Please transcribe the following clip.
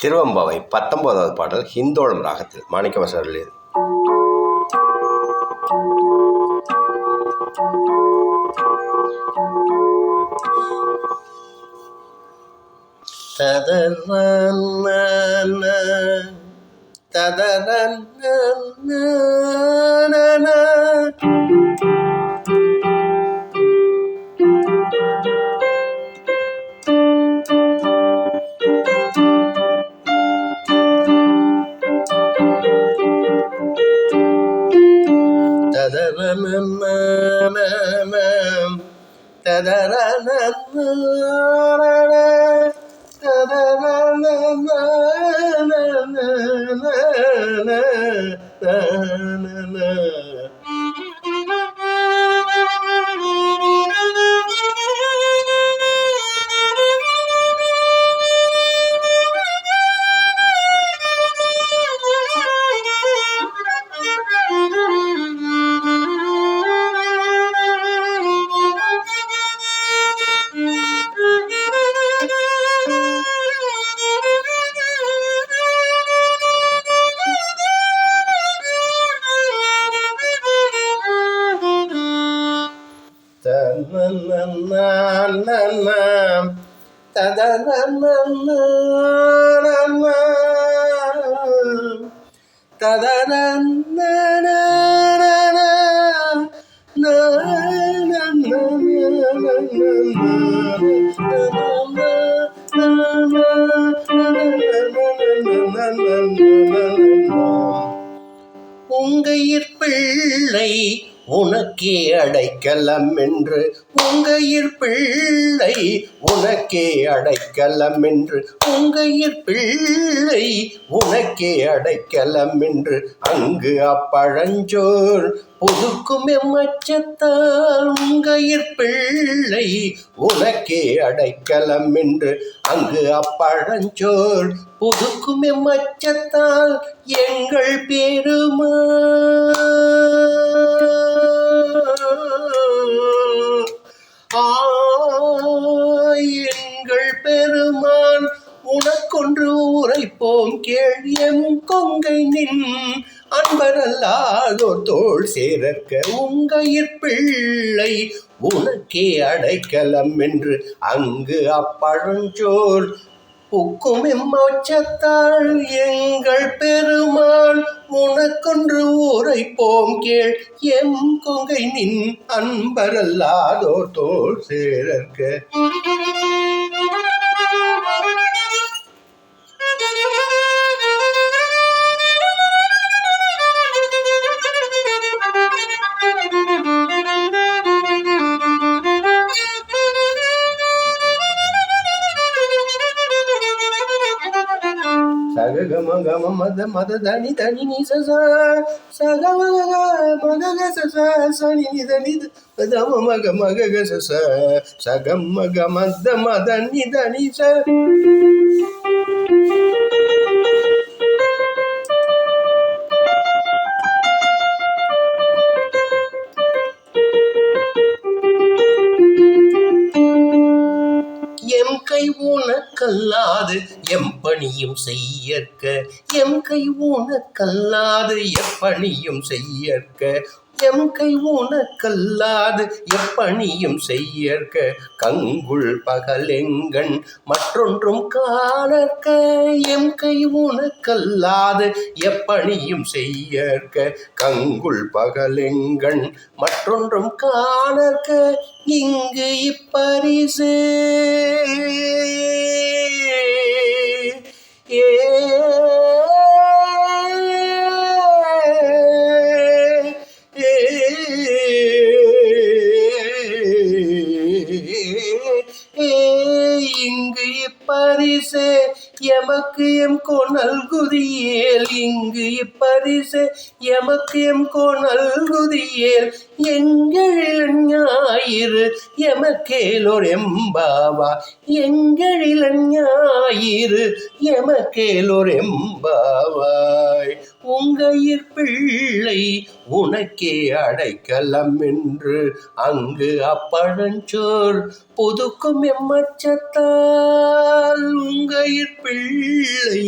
திருவம்பாவை 19வது பாடல் ஹிந்தோளம் ராகத்தில் மாணிக்கவாசகர். உங்கையிற் பிள்ளை உனக்கே அடைக்கலம் என்று, உங்கையிற் பிள்ளை உனக்கே அடைக்கலம் என்று, உங்கையிற் பிள்ளை உனக்கே அடைக்கலம் என்று, அங்கு அப்பழஞ்சோர் புதுக்கும் எம்மச்சத்தால் உங்கையிற் பிள்ளை உனக்கே அடைக்கலம் என்று, அங்கு அப்பழஞ்சோர் புதுக்கும் எம்மச்சத்தால் எங்கள் பெருமா எங்கள் பெருமான் உனக்கொன்று உரைப்போம் கேள். எம் கொங்கை நின் அன்பரல்லாதோர் தோள் சேரற்க உங்கையிற் பிள்ளை உனக்கே அடைக்கலம் என்று, அங்கு அப்பழஞ்சோர் புக்கும் எம்மச்சத்தால் எங்கள் பெருமான் உனக்கொன்று உரைப்போம் கேள். எம் கொங்கை நின் அன்பரல்லாதோர் தோள் சேரற்க. சகம கம மத மத தனி தனி நி சகம மக சனி நிதனி தம மக மக சகம கமத மத நிதனி ச. எம் கை உனக்கல்லாது எப்பணியும் செய்யற்க, எம் கை உனக்கல்லாது எப்பணியும் செய்யற்க, எம் கை உனக்கல்லாது எப்பணியும் செய்யற்க, கங்குள் பகலெங்கண் மற்றொன்றும் காணற்க, எம் கை உனக்கல்லாது எப்பணியும் செய்யற்க, கங்குள் பகலெங்கண் மற்றொன்றும் காணற்க, இங்கு இப்பரிசு இங்கு இப்பரிசு எமக்கு எம் கோணல் குதியேல், இங்கு இப்பரிசு எமக்கு எம் கோணல் குதியேல், எங்களில் ஞாயிறு எமக்கேலோர் எம்பாவா, எங்களில் ஞாயிறு எமக்கேலோர் எம்பாவாய். உங்கையிற் பிள்ளை உனக்கே அடைக்கலம் என்று, அங்கு அப்பழஞ்சோர் புதுக்கும் எம்மச்சத்தால் உங்கயிற் பிள்ளை